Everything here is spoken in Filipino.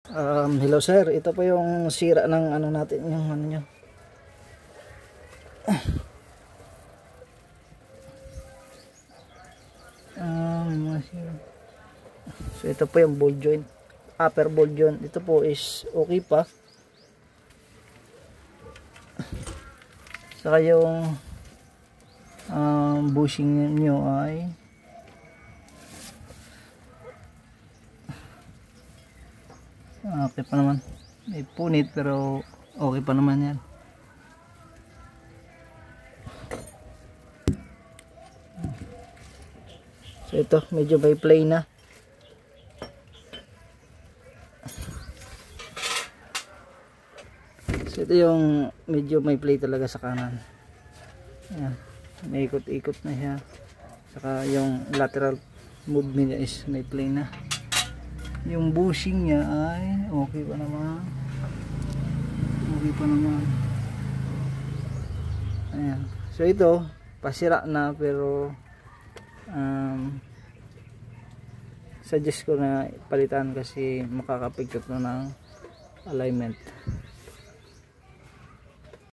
Hello sir, ito po yung sira ng ano natin, yung ano nyo. So ito po yung ball joint, upper ball joint. Ito po is okay pa. Saka yung bushing nyo ay okay pa naman. May punit pero okay pa naman yan. So ito medyo may play na. So ito yung medyo may play talaga sa kanan. Ayan, may ikot-ikot na siya. Saka yung lateral movement niya is may play na. Yung bushing niya ay okay pa naman. Okay pa naman. Ayan. So ito pasira na pero suggest ko na palitan kasi makakapigtot na ng alignment.